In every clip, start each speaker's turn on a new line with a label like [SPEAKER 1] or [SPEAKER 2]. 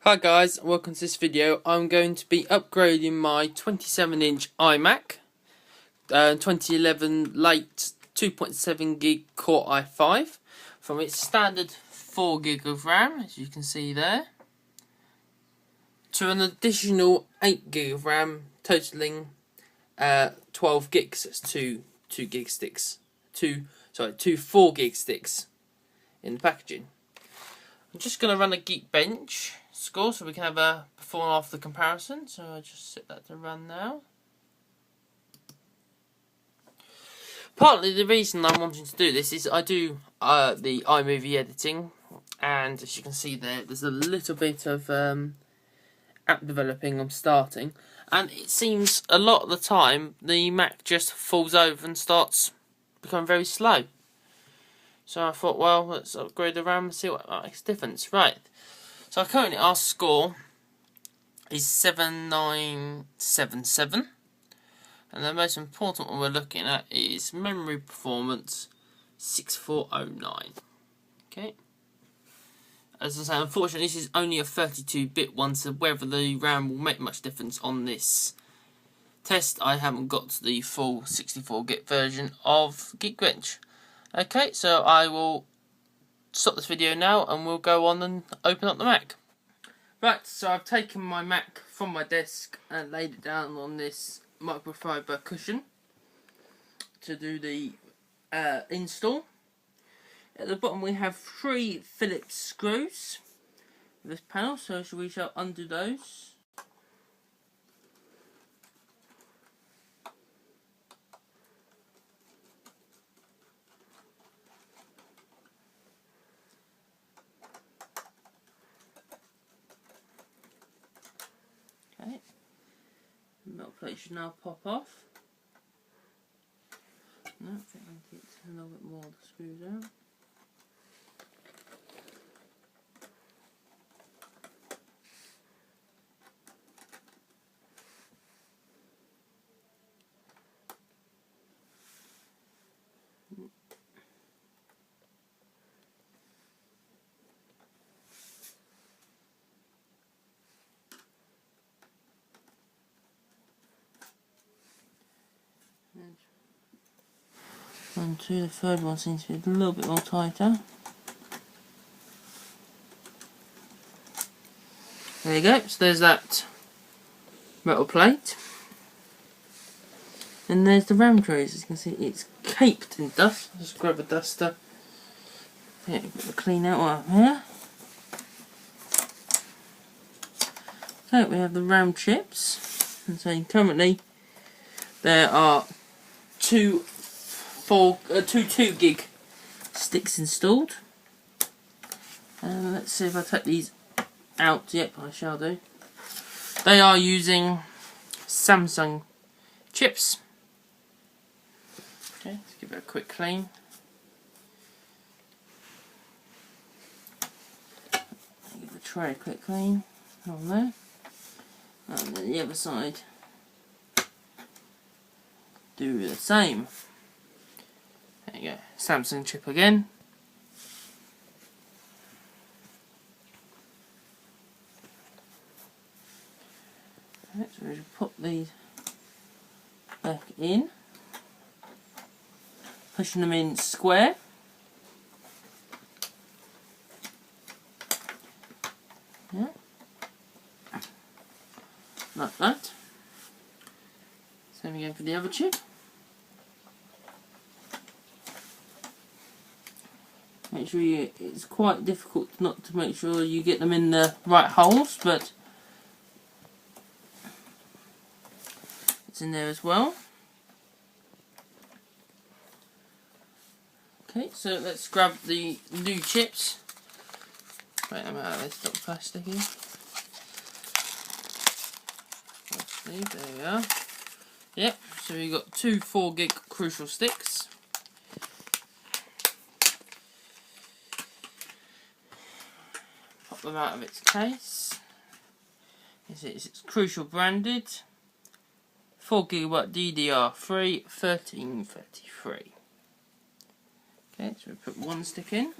[SPEAKER 1] Hi guys, welcome to this video. I'm going to be upgrading my 27-inch iMac 2011 late 2.7 gig Core i5 from its standard 4 gig of RAM, as you can see there, to an additional 8 gig of RAM, totaling 12 gigs. That's two 4 gig sticks in the packaging. I'm just going to run a Geekbench score so we can have a before and after comparison. So I'll just set that to run now. Partly the reason I'm wanting to do this is I do the iMovie editing, and as you can see there's a little bit of app developing I'm starting, and it seems a lot of the time the Mac just falls over and starts becoming very slow. So I thought, well, let's upgrade the RAM and see what makes a difference. Right. So currently our score is 7977. And the most important one we're looking at is memory performance 6409. Okay. As I say, unfortunately this is only a 32-bit one, so whether the RAM will make much difference on this test, I haven't got the full 64-bit version of Geekbench. Okay, so I will stop this video now and we'll go on and open up the Mac. Right, so I've taken my Mac from my desk and laid it down on this microfiber cushion to do the install. At the bottom we have 3 Phillips screws for this panel, so we shall undo those. Okay, the metal plate should now pop off. No, I think I need a little bit more of the screws out. One, two, the third one seems to be a little bit more tighter. There you go, so there's that metal plate. And there's the RAM trays, as you can see it's caked in dust. I'll just grab a duster. Yeah, clean out one here. So we have the RAM chips. And so currently there are two 2 gig sticks installed. And let's see if I take these out. Yep, I shall do. They are using Samsung chips. Okay, let's give it a quick clean. Give the tray a quick clean on there. And then the other side, do the same. There you go, Samsung chip again. Right, so we just put these back in, pushing them in square. Yeah, like that. Same again for the other chip. Make sure it's quite difficult not to make sure you get them in the right holes, but it's in there as well. Okay, so let's grab the new chips. Wait them out of this little plastic here. There we are. Yep, so we've got 2 4 gig Crucial sticks. Pop them out of its case. It's Crucial branded. 4GB DDR3 1333. Okay, so we put one stick in.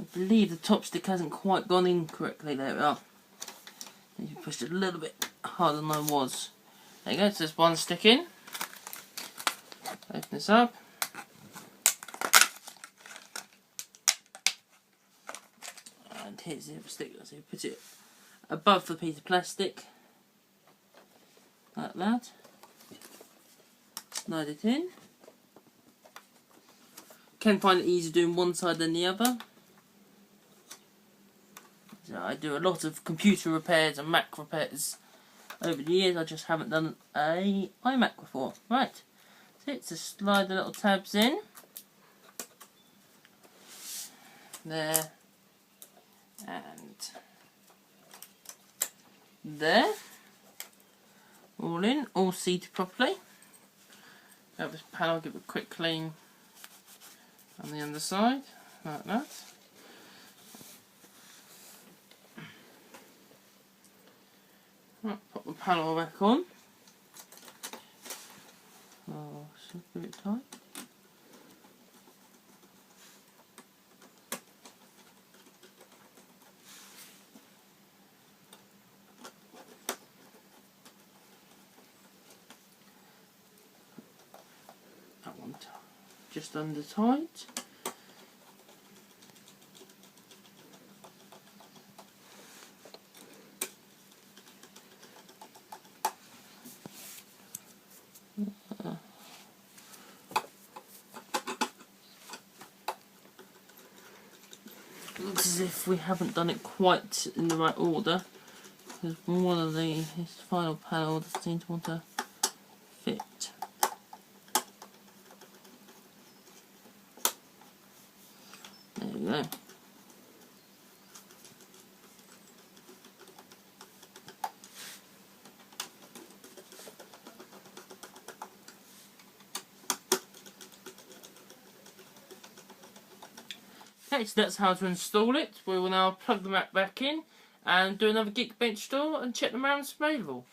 [SPEAKER 1] I believe the top stick hasn't quite gone in correctly. There we are. You pushed it a little bit harder than I was. There you go, so there's one stick in. Open this up. And here's the other stick. So you put it above the piece of plastic. Like that. Slide it in. Can find it easier doing one side than the other. So I do a lot of computer repairs and Mac repairs over the years. I just haven't done a iMac before. Right, so it's to slide the little tabs in. There. And there. All in, all seated properly. Grab this panel, give it a quick clean on the underside, like that. Right, pop the panel back on. Oh, it's a bit tight. That one just under tight. Looks as if we haven't done it quite in the right order, because one of his final panel doesn't seem to want to fit. There we go. Okay, so that's how to install it. We will now plug the Mac back in and do another Geekbench install and check the RAM's available.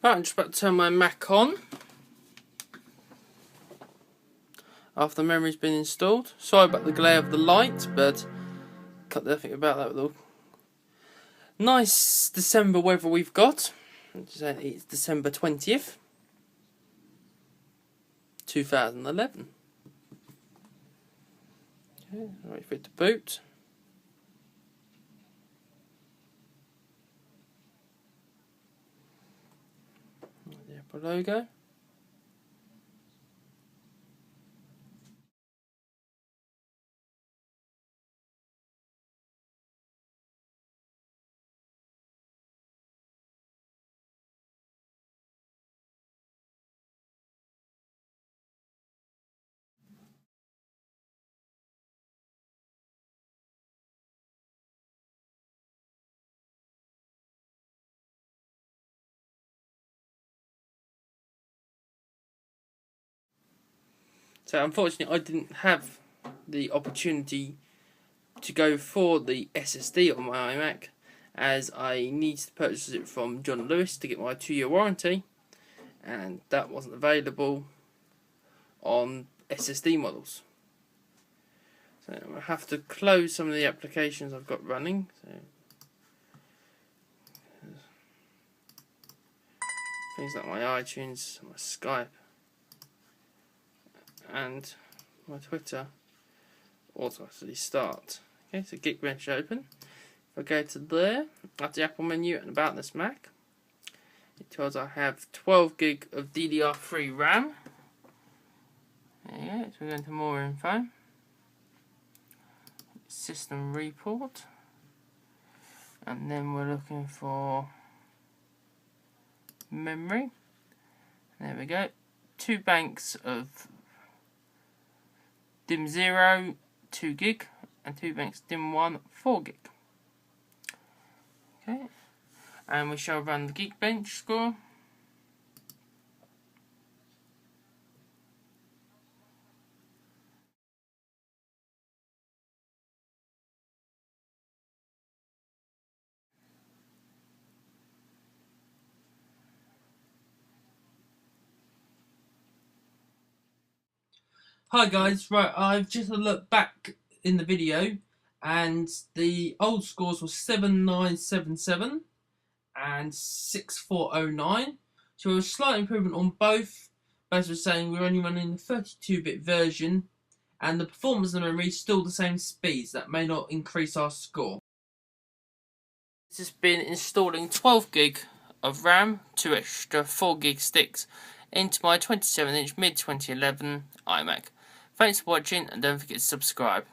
[SPEAKER 1] Right, I'm just about to turn my Mac on after the memory's been installed. Sorry about the glare of the light, but can't do anything about that with all. Nice December weather we've got. It's December 20th, 2011. Okay, wait for it to boot. The Apple logo. So unfortunately I didn't have the opportunity to go for the SSD on my iMac, as I needed to purchase it from John Lewis to get my 2-year warranty, and that wasn't available on SSD models. So I have to close some of the applications I've got running. So things like my iTunes, my Skype, and my Twitter automatically start. Okay, so Geekbench open. If I go to there, at the Apple menu and about this Mac, it tells I have 12 gig of DDR3 RAM. There you go, so we're going to more info. System report. And then we're looking for memory. There we go. 2 banks of DIMM0, 2 gig, and 2 banks DIMM1, 4 gig. Okay, and we shall run the Geekbench score. Hi guys, right, I've just looked back in the video and the old scores were 7977 and 6409. So there was a slight improvement on both. Both were saying we're only running the 32-bit version, and the performance of the memory is still the same speeds. That may not increase our score. This has been installing 12 gig of RAM, 2 extra 4 gig sticks into my 27-inch mid-2011 iMac. Thanks for watching, and don't forget to subscribe.